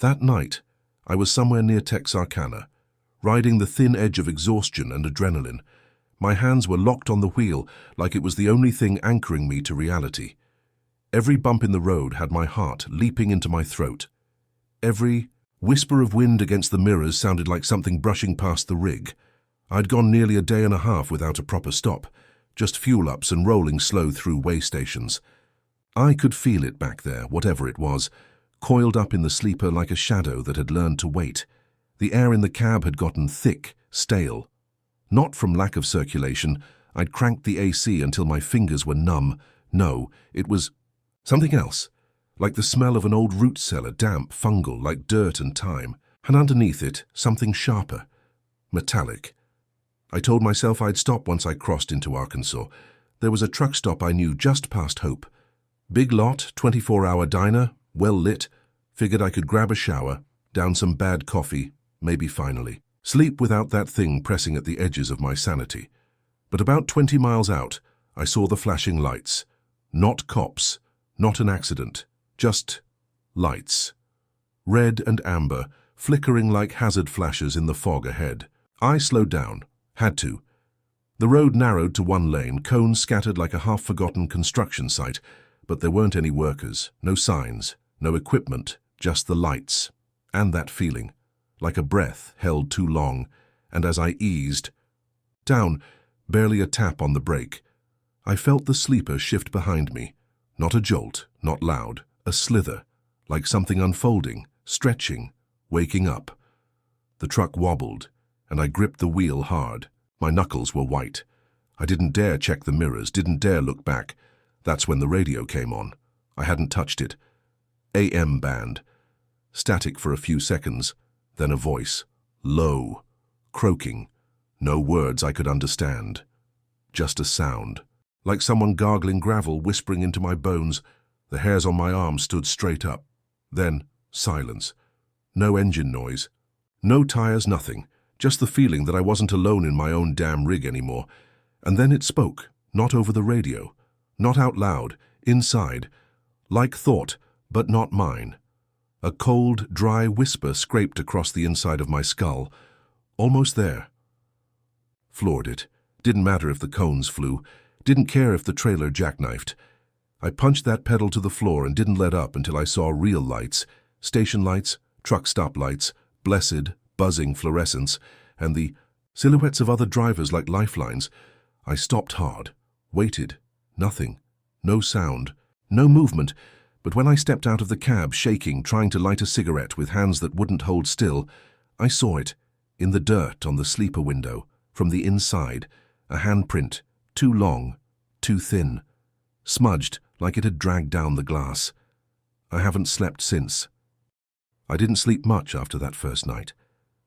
That night, I was somewhere near Texarkana, riding the thin edge of exhaustion and adrenaline. My hands were locked on the wheel like it was the only thing anchoring me to reality. Every bump in the road had my heart leaping into my throat. Every whisper of wind against the mirrors sounded like something brushing past the rig. I'd gone nearly a day and a half without a proper stop, just fuel-ups and rolling slow through way stations. I could feel it back there, whatever it was, coiled up in the sleeper like a shadow that had learned to wait. The air in the cab had gotten thick, stale. Not from lack of circulation. I'd cranked the AC until my fingers were numb. No, it was something else, like the smell of an old root cellar, damp, fungal, like dirt and time. And underneath it, something sharper, metallic. I told myself I'd stop once I crossed into Arkansas. There was a truck stop I knew just past Hope. Big lot, 24-hour diner, well lit. Figured I could grab a shower, down some bad coffee, maybe finally sleep without that thing pressing at the edges of my sanity. But about 20 miles out, I saw the flashing lights. Not cops, not an accident, just lights. Red and amber, flickering like hazard flashes in the fog ahead. I slowed down. Had to. The road narrowed to one lane, cones scattered like a half-forgotten construction site, but there weren't any workers, no signs, no equipment, just the lights. And that feeling, like a breath held too long, and as I eased down, barely a tap on the brake, I felt the sleeper shift behind me. Not a jolt, not loud, a slither, like something unfolding, stretching, waking up. The truck wobbled, and I gripped the wheel hard. My knuckles were white. I didn't dare check the mirrors, didn't dare look back. That's when the radio came on. I hadn't touched it. AM band. Static for a few seconds, then a voice. Low. Croaking. No words I could understand. Just a sound. Like someone gargling gravel, whispering into my bones. The hairs on my arms stood straight up. Then, silence. No engine noise. No tires, nothing. Just the feeling that I wasn't alone in my own damn rig anymore. And then it spoke, not over the radio, not out loud, inside, like thought, but not mine. A cold, dry whisper scraped across the inside of my skull. Almost there. Floored it. Didn't matter if the cones flew. Didn't care if the trailer jackknifed. I punched that pedal to the floor and didn't let up until I saw real lights, station lights, truck stop lights, blessed, buzzing fluorescence, and the silhouettes of other drivers like lifelines. I stopped hard, waited. Nothing. No sound. No movement. But when I stepped out of the cab, shaking, trying to light a cigarette with hands that wouldn't hold still, I saw it, in the dirt on the sleeper window, from the inside, a handprint, too long, too thin, smudged like it had dragged down the glass. I haven't slept since. I didn't sleep much after that first night.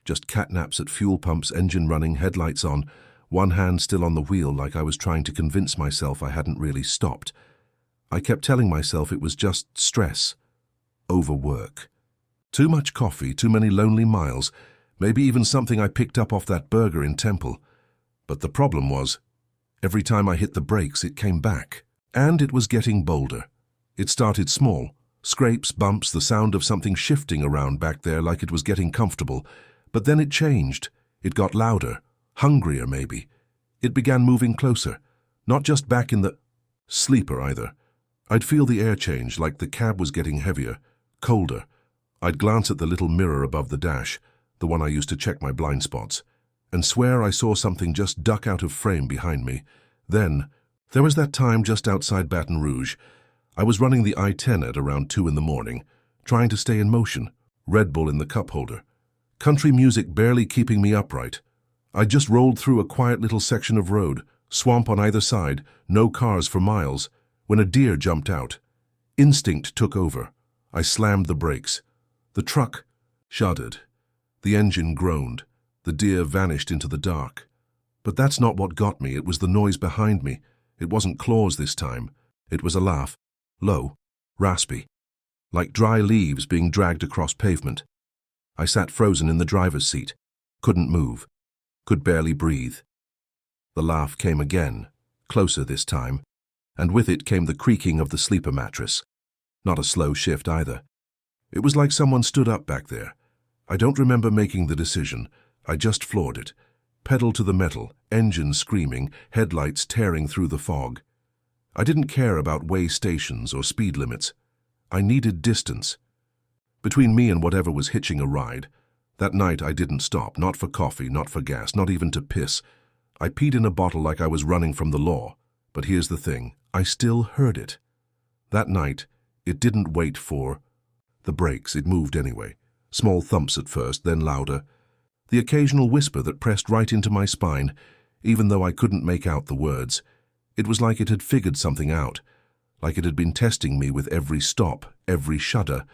Just catnaps at fuel pumps, engine running, headlights on, one hand still on the wheel like I was trying to convince myself I hadn't really stopped. I kept telling myself it was just stress, overwork. Too much coffee, too many lonely miles, maybe even something I picked up off that burger in Temple. But the problem was, every time I hit the brakes it came back. And it was getting bolder. It started small, scrapes, bumps, the sound of something shifting around back there like it was getting comfortable. But then it changed. It got louder, hungrier maybe. It began moving closer, not just back in the sleeper either. I'd feel the air change, like the cab was getting heavier, colder. I'd glance at the little mirror above the dash, the one I used to check my blind spots, and swear I saw something just duck out of frame behind me. Then, there was that time just outside Baton Rouge. I was running the I-10 at around 2 in the morning, trying to stay in motion, Red Bull in the cup holder. Country music barely keeping me upright. I just rolled through a quiet little section of road, swamp on either side, no cars for miles, when a deer jumped out. Instinct took over. I slammed the brakes. The truck shuddered. The engine groaned. The deer vanished into the dark. But that's not what got me. It was the noise behind me. It wasn't claws this time. It was a laugh. Low, raspy, like dry leaves being dragged across pavement. I sat frozen in the driver's seat, couldn't move, could barely breathe. The laugh came again, closer this time, and with it came the creaking of the sleeper mattress. Not a slow shift either. It was like someone stood up back there. I don't remember making the decision. I just floored it. Pedal to the metal, engine screaming, headlights tearing through the fog. I didn't care about way stations or speed limits. I needed distance. Between me and whatever was hitching a ride, that night I didn't stop, not for coffee, not for gas, not even to piss. I peed in a bottle like I was running from the law. But here's the thing, I still heard it. That night, it didn't wait for the brakes, it moved anyway. Small thumps at first, then louder. The occasional whisper that pressed right into my spine, even though I couldn't make out the words. It was like it had figured something out, like it had been testing me with every stop, every shudder,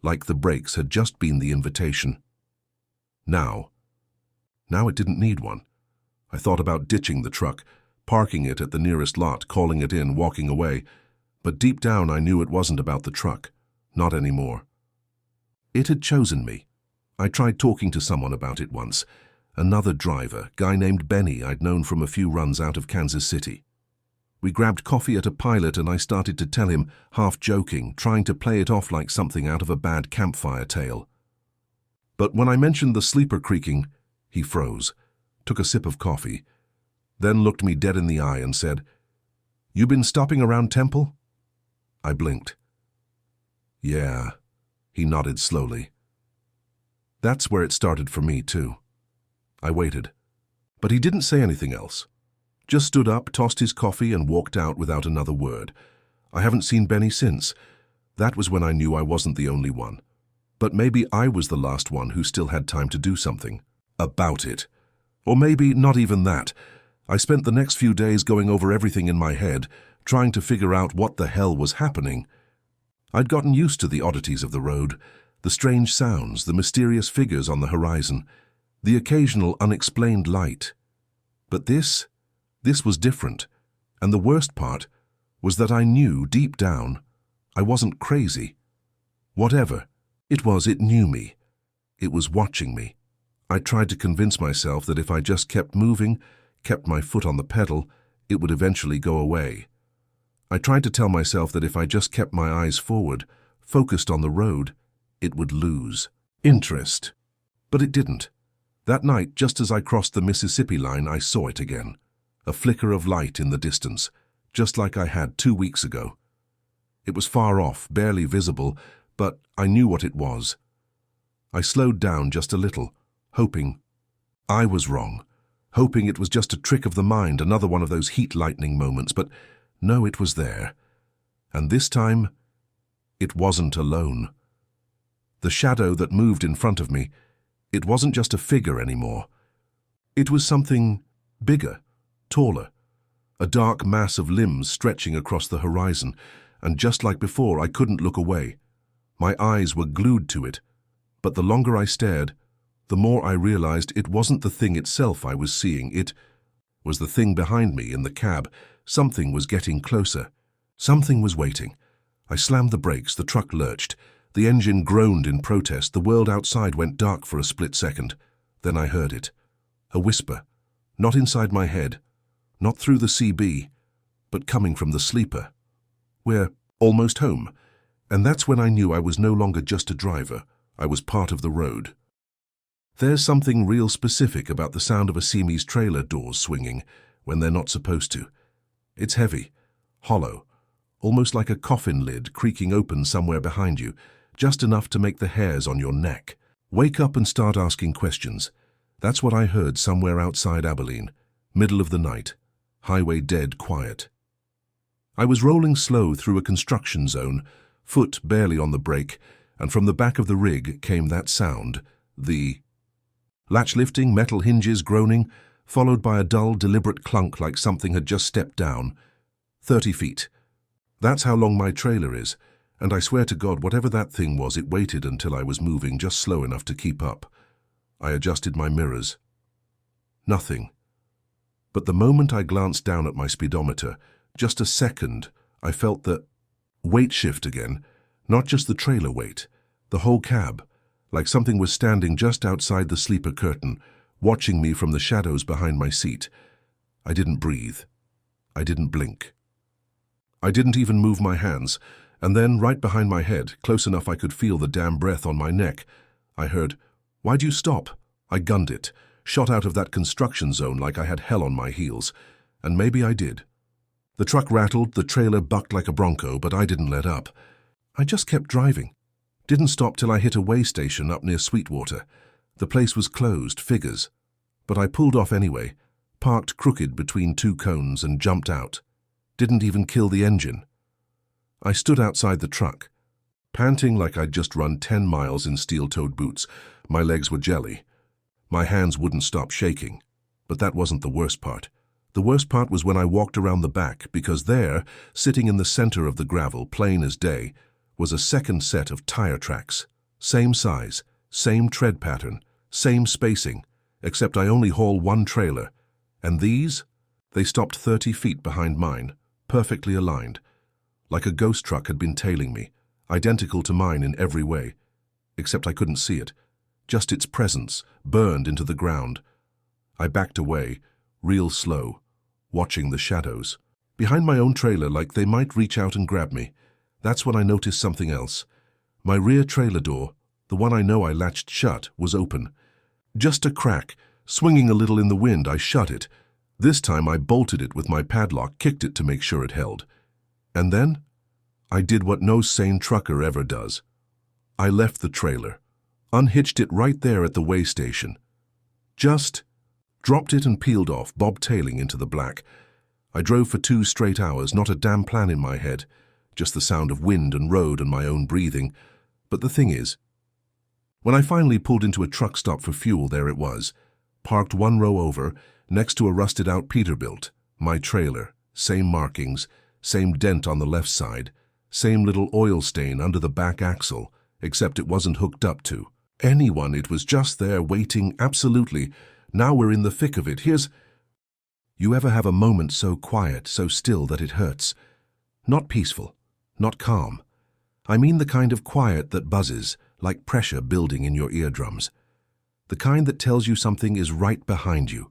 like the brakes had just been the invitation. Now it didn't need one. I thought about ditching the truck, parking it at the nearest lot, calling it in, walking away. But deep down I knew it wasn't about the truck. Not anymore. It had chosen me. I tried talking to someone about it once. Another driver, guy named Benny I'd known from a few runs out of Kansas City. We grabbed coffee at a Pilot and I started to tell him, half joking, trying to play it off like something out of a bad campfire tale. But when I mentioned the sleeper creaking, he froze, took a sip of coffee, then looked me dead in the eye and said, "You been stopping around Temple?" I blinked. "Yeah," he nodded slowly. That's where it started for me, too. I waited. But he didn't say anything else. Just stood up, tossed his coffee, and walked out without another word. I haven't seen Benny since. That was when I knew I wasn't the only one. But maybe I was the last one who still had time to do something about it. Or maybe not even that. I spent the next few days going over everything in my head, trying to figure out what the hell was happening. I'd gotten used to the oddities of the road, the strange sounds, the mysterious figures on the horizon, the occasional unexplained light. But this was different, and the worst part was that I knew deep down I wasn't crazy. Whatever it was, it knew me. It was watching me. I tried to convince myself that if I just kept moving, kept my foot on the pedal, it would eventually go away. I tried to tell myself that if I just kept my eyes forward, focused on the road, it would lose interest. But it didn't. That night, just as I crossed the Mississippi line, I saw it again. A flicker of light in the distance, just like I had 2 weeks ago. It was far off, barely visible, but I knew what it was. I slowed down just a little, hoping I was wrong, hoping it was just a trick of the mind, another one of those heat lightning moments, but no, it was there. And this time, it wasn't alone. The shadow that moved in front of me, it wasn't just a figure anymore. It was something bigger, taller, a dark mass of limbs stretching across the horizon, and just like before, I couldn't look away. My eyes were glued to it, but the longer I stared, the more I realized it wasn't the thing itself I was seeing. It was the thing behind me in the cab. Something was getting closer. Something was waiting. I slammed the brakes, the truck lurched. The engine groaned in protest. The world outside went dark for a split second. Then I heard it. A whisper. Not inside my head. Not through the CB. But coming from the sleeper. We're almost home. And that's when I knew I was no longer just a driver. I was part of the road. There's something real specific about the sound of a Simi's trailer doors swinging when they're not supposed to. It's heavy, hollow, almost like a coffin lid creaking open somewhere behind you, just enough to make the hairs on your neck wake up and start asking questions. That's what I heard somewhere outside Abilene, middle of the night, highway dead quiet. I was rolling slow through a construction zone, foot barely on the brake, and from the back of the rig came that sound, the latch lifting, metal hinges groaning, followed by a dull, deliberate clunk like something had just stepped down. 30 feet. That's how long my trailer is, and I swear to God, whatever that thing was, it waited until I was moving just slow enough to keep up. I adjusted my mirrors. Nothing. But the moment I glanced down at my speedometer, just a second, I felt the weight shift again, not just the trailer weight, the whole cab, like something was standing just outside the sleeper curtain, watching me from the shadows behind my seat. I didn't breathe. I didn't blink. I didn't even move my hands, And then, right behind my head, close enough I could feel the damn breath on my neck, I heard, "Why'd you stop?" I gunned it, shot out of that construction zone like I had hell on my heels. And maybe I did. The truck rattled, the trailer bucked like a bronco, but I didn't let up. I just kept driving. Didn't stop till I hit a way station up near Sweetwater. The place was closed, figures. But I pulled off anyway, parked crooked between two cones and jumped out. Didn't even kill the engine. I stood outside the truck, panting like I'd just run 10 miles in steel-toed boots. My legs were jelly. My hands wouldn't stop shaking. But that wasn't the worst part. The worst part was when I walked around the back, because there, sitting in the center of the gravel, plain as day, was a second set of tire tracks. Same size, same tread pattern, same spacing, except I only haul one trailer. And these? They stopped 30 feet behind mine, perfectly aligned. Like a ghost truck had been tailing me, identical to mine in every way. Except I couldn't see it. Just its presence, burned into the ground. I backed away, real slow, watching the shadows. Behind my own trailer, like they might reach out and grab me. That's when I noticed something else. My rear trailer door, the one I know I latched shut, was open. Just a crack, swinging a little in the wind, I shut it. This time I bolted it with my padlock, kicked it to make sure it held. And then, I did what no sane trucker ever does. I left the trailer, unhitched it right there at the way station. Just dropped it and peeled off, bobtailing into the black. I drove for 2 straight hours, not a damn plan in my head, just the sound of wind and road and my own breathing. But the thing is, when I finally pulled into a truck stop for fuel, there it was, parked 1 row over, next to a rusted-out Peterbilt, my trailer, same markings, same dent on the left side, same little oil stain under the back axle, except it wasn't hooked up to anyone. It was just there, waiting, absolutely. Now we're in the thick of it. You ever have a moment so quiet, so still that it hurts? Not peaceful, not calm. I mean the kind of quiet that buzzes, like pressure building in your eardrums. The kind that tells you something is right behind you,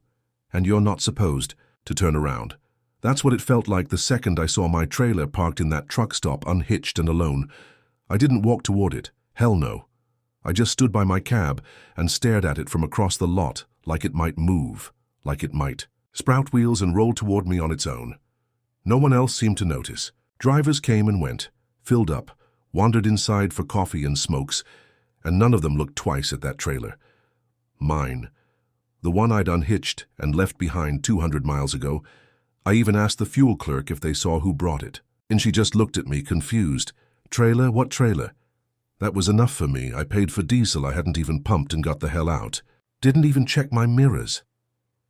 and you're not supposed to turn around. That's what it felt like the second I saw my trailer parked in that truck stop, unhitched and alone. I didn't walk toward it. Hell no. I just stood by my cab and stared at it from across the lot, like it might move, like it might sprout wheels and roll toward me on its own. No one else seemed to notice. Drivers came and went, filled up, wandered inside for coffee and smokes, and none of them looked twice at that trailer. Mine. The one I'd unhitched and left behind 200 miles ago. I even asked the fuel clerk if they saw who brought it, and she just looked at me, confused. Trailer? What trailer? That was enough for me. I paid for diesel I hadn't even pumped and got the hell out. Didn't even check my mirrors.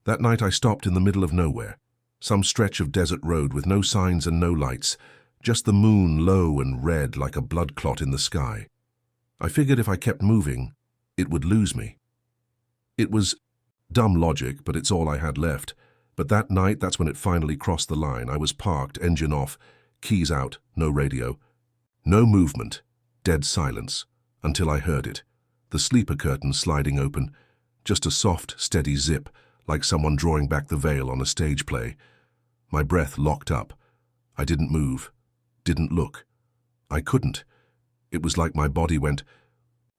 That night I stopped in the middle of nowhere, some stretch of desert road with no signs and no lights, just the moon low and red like a blood clot in the sky. I figured if I kept moving, it would lose me. It was dumb logic, but it's all I had left. But that night, that's when it finally crossed the line. I was parked, engine off, keys out, no radio. No movement, dead silence, until I heard it. The sleeper curtain sliding open, just a soft, steady zip, like someone drawing back the veil on a stage play. My breath locked up. I didn't move, didn't look. I couldn't. It was like my body went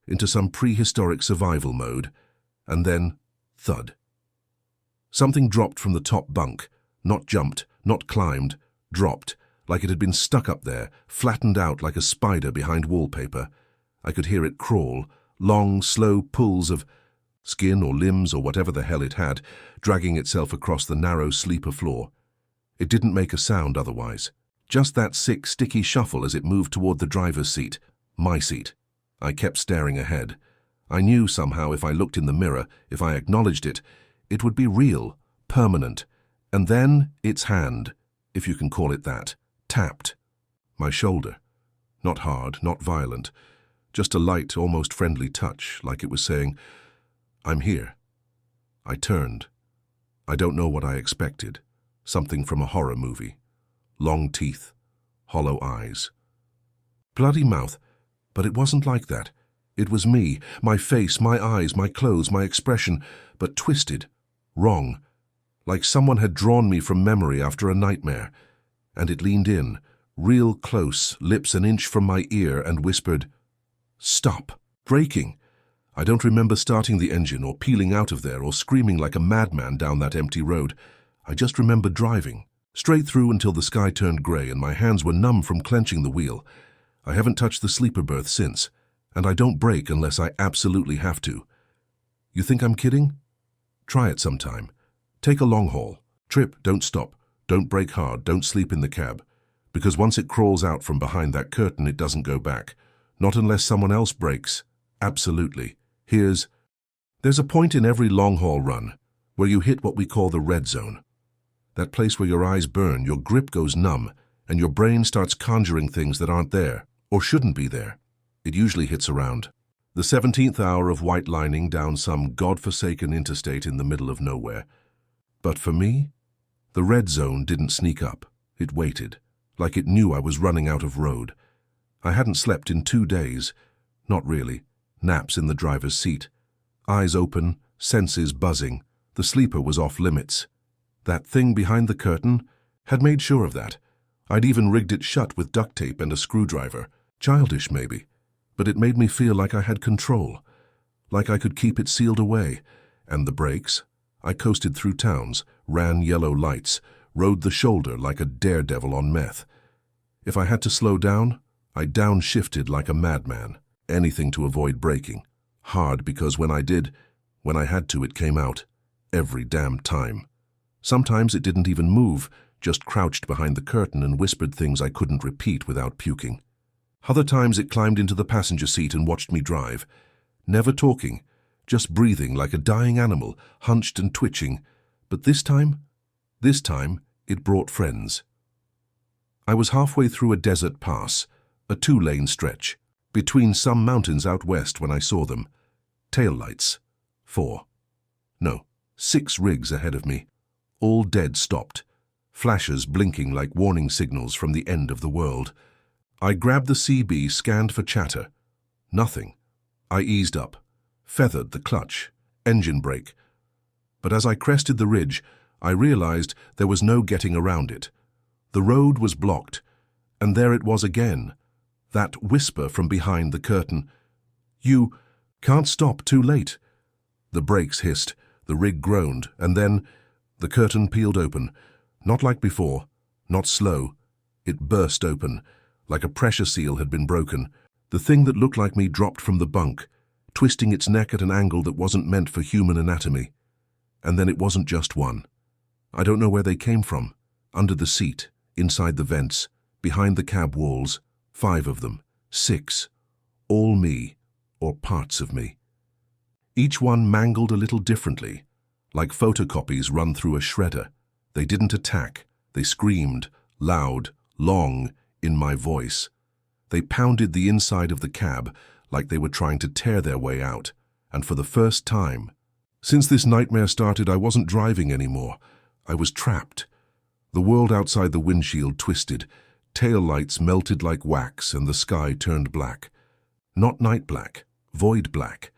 into some prehistoric survival mode, and then, thud. Something dropped from the top bunk, not jumped, not climbed, dropped, like it had been stuck up there, flattened out like a spider behind wallpaper. I could hear it crawl, long, slow pulls of skin or limbs or whatever the hell it had, dragging itself across the narrow sleeper floor. It didn't make a sound otherwise. Just that sick, sticky shuffle as it moved toward the driver's seat, my seat. I kept staring ahead. I knew somehow if I looked in the mirror, if I acknowledged it, it would be real, permanent. And then its hand, if you can call it that, tapped my shoulder. Not hard, not violent, just a light, almost friendly touch, like it was saying, "I'm here." I turned. I don't know what I expected. Something from a horror movie. Long teeth, hollow eyes. Bloody mouth, but it wasn't like that. It was me, my face, my eyes, my clothes, my expression, but twisted, wrong, like someone had drawn me from memory after a nightmare. And it leaned in, real close, lips an inch from my ear, and whispered, "Stop! Braking!" I don't remember starting the engine or peeling out of there or screaming like a madman down that empty road. I just remember driving, straight through until the sky turned grey and my hands were numb from clenching the wheel. I haven't touched the sleeper berth since, and I don't brake unless I absolutely have to. You think I'm kidding? Try it sometime. Take a long haul. Trip, don't stop. Don't brake hard, don't sleep in the cab. Because once it crawls out from behind that curtain, it doesn't go back. Not unless someone else brakes. Absolutely. There's a point in every long-haul run where you hit what we call the red zone. That place where your eyes burn, your grip goes numb, and your brain starts conjuring things that aren't there, or shouldn't be there. It usually hits around the 17th hour of white lining down some godforsaken interstate in the middle of nowhere. But for me, the red zone didn't sneak up. It waited, like it knew I was running out of road. I hadn't slept in 2 days. Not really. Naps in the driver's seat. Eyes open, senses buzzing. The sleeper was off limits. That thing behind the curtain had made sure of that. I'd even rigged it shut with duct tape and a screwdriver. Childish, maybe. But it made me feel like I had control. Like I could keep it sealed away. And the brakes? I coasted through towns, ran yellow lights, rode the shoulder like a daredevil on meth. If I had to slow down, I downshifted like a madman. Anything to avoid braking. Hard because when I had to, it came out. Every damn time. Sometimes it didn't even move, just crouched behind the curtain and whispered things I couldn't repeat without puking. Other times it climbed into the passenger seat and watched me drive. Never talking, just breathing like a dying animal, hunched and twitching. But this time, it brought friends. I was halfway through a desert pass, a 2-lane stretch, between some mountains out west when I saw them. Taillights. 6 rigs ahead of me. All dead stopped. Flashes blinking like warning signals from the end of the world. I grabbed the CB, scanned for chatter. Nothing. I eased up, feathered the clutch, engine brake. But as I crested the ridge, I realized there was no getting around it. The road was blocked, and there it was again. That whisper from behind the curtain. "You can't stop, too late." The brakes hissed, the rig groaned, and then the curtain peeled open. Not like before, not slow. It burst open, like a pressure seal had been broken. The thing that looked like me dropped from the bunk, twisting its neck at an angle that wasn't meant for human anatomy. And then it wasn't just one. I don't know where they came from. Under the seat, inside the vents, behind the cab walls. 5 of them. 6. All me, or parts of me. Each one mangled a little differently, like photocopies run through a shredder. They didn't attack. They screamed, loud, long, in my voice. They pounded the inside of the cab like they were trying to tear their way out. And for the first time, since this nightmare started, I wasn't driving anymore. I was trapped. The world outside the windshield twisted. Tail lights melted like wax and the sky turned black. Not night black, void black.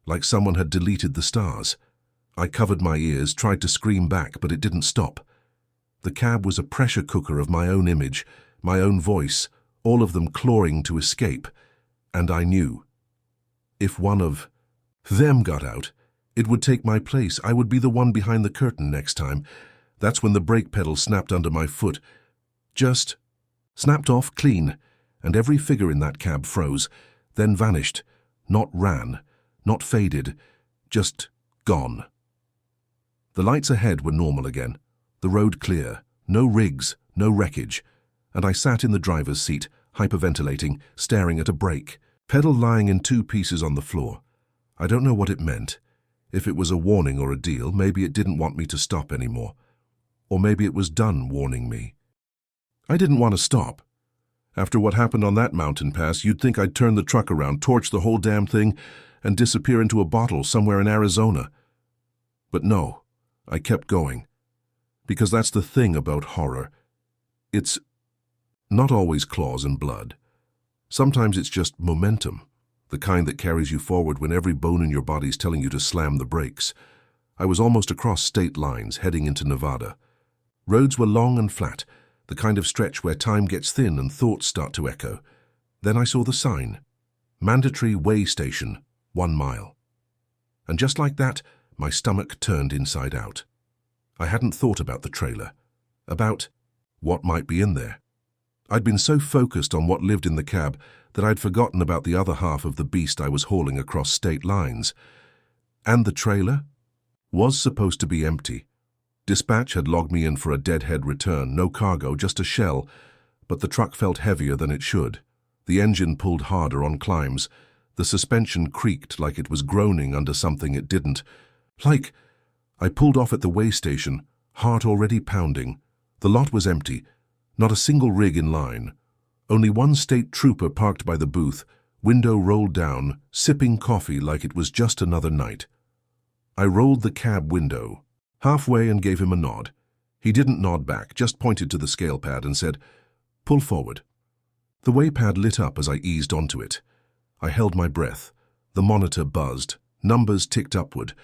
Like someone had deleted the stars. I covered my ears, tried to scream back, but it didn't stop. The cab was a pressure cooker of my own image, my own voice, all of them clawing to escape. And I knew. If one of them got out, it would take my place. I would be the one behind the curtain next time. That's when the brake pedal snapped under my foot. Just snapped off clean, and every figure in that cab froze, then vanished. Not ran, not faded, just gone. The lights ahead were normal again, the road clear, no rigs, no wreckage, and I sat in the driver's seat, hyperventilating, staring at a brake, pedal lying in 2 pieces on the floor. I don't know what it meant. If it was a warning or a deal, maybe it didn't want me to stop anymore. Or maybe it was done warning me. I didn't want to stop. After what happened on that mountain pass, you'd think I'd turn the truck around, torch the whole damn thing, and disappear into a bottle somewhere in Arizona. But no, I kept going. Because that's the thing about horror. It's not always claws and blood. Sometimes it's just momentum, the kind that carries you forward when every bone in your body's telling you to slam the brakes. I was almost across state lines, heading into Nevada. Roads were long and flat, the kind of stretch where time gets thin and thoughts start to echo. Then I saw the sign. Mandatory way station, 1 mile. And just like that, my stomach turned inside out. I hadn't thought about the trailer, about what might be in there. I'd been so focused on what lived in the cab that I'd forgotten about the other half of the beast I was hauling across state lines. And the trailer was supposed to be empty. Dispatch had logged me in for a deadhead return, no cargo, just a shell, but the truck felt heavier than it should. The engine pulled harder on climbs. The suspension creaked like it was groaning under something it didn't. I pulled off at the way station, heart already pounding. The lot was empty, not a single rig in line. Only one state trooper parked by the booth, window rolled down, sipping coffee like it was just another night. I rolled the cab window halfway and gave him a nod. He didn't nod back, just pointed to the scale pad and said, "Pull forward." The weigh pad lit up as I eased onto it. I held my breath. The monitor buzzed. Numbers ticked upward.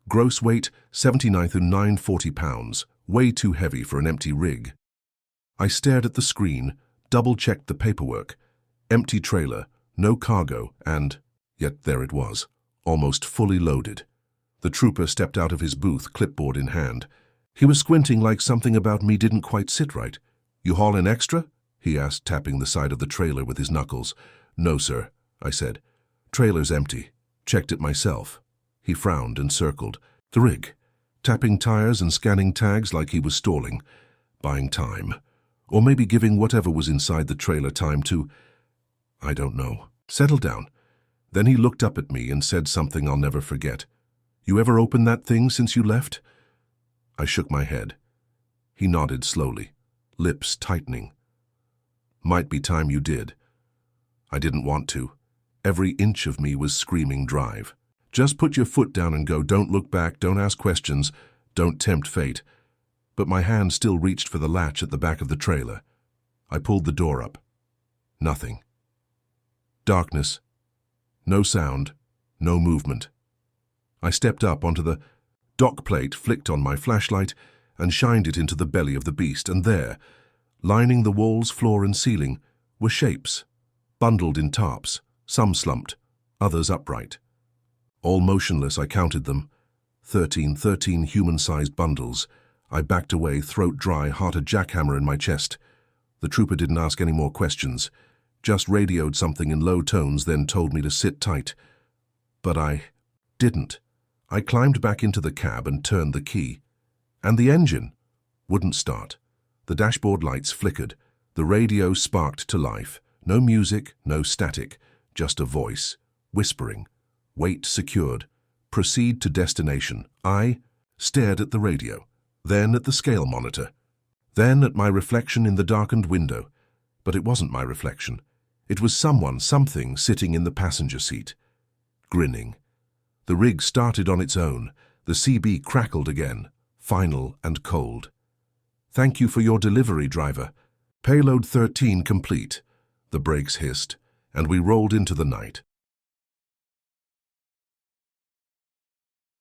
Gross weight, 79,940 pounds. Way too heavy for an empty rig. I stared at the screen, double-checked the paperwork. Empty trailer, no cargo, and yet there it was, almost fully loaded. The trooper stepped out of his booth, clipboard in hand. He was squinting like something about me didn't quite sit right. "You haul in extra?" he asked, tapping the side of the trailer with his knuckles. "No, sir," I said. "Trailer's empty. Checked it myself." He frowned and circled the rig, tapping tires and scanning tags like he was stalling, buying time. Or maybe giving whatever was inside the trailer time to, I don't know. "Settle down." Then he looked up at me and said something I'll never forget. "You ever opened that thing since you left?" I shook my head. He nodded slowly, lips tightening. "Might be time you did." I didn't want to. Every inch of me was screaming drive. Just put your foot down and go. Don't look back, don't ask questions, don't tempt fate. But my hand still reached for the latch at the back of the trailer. I pulled the door up. Nothing. Darkness. No sound. No movement. I stepped up onto the dock plate, flicked on my flashlight, and shined it into the belly of the beast, and there, lining the walls, floor, and ceiling, were shapes, bundled in tarps, some slumped, others upright. All motionless, I counted them. 13 human-sized bundles. I backed away, throat dry, heart a jackhammer in my chest. The trooper didn't ask any more questions, just radioed something in low tones, then told me to sit tight. But I didn't. I climbed back into the cab and turned the key. And the engine wouldn't start. The dashboard lights flickered. The radio sparked to life. No music, no static, just a voice, whispering. Weight secured. Proceed to destination. I stared at the radio, then at the scale monitor, then at my reflection in the darkened window. But it wasn't my reflection. It was someone, something, sitting in the passenger seat, grinning. The rig started on its own. The CB crackled again, final and cold. "Thank you for your delivery, driver. Payload 13 complete." The brakes hissed, and we rolled into the night.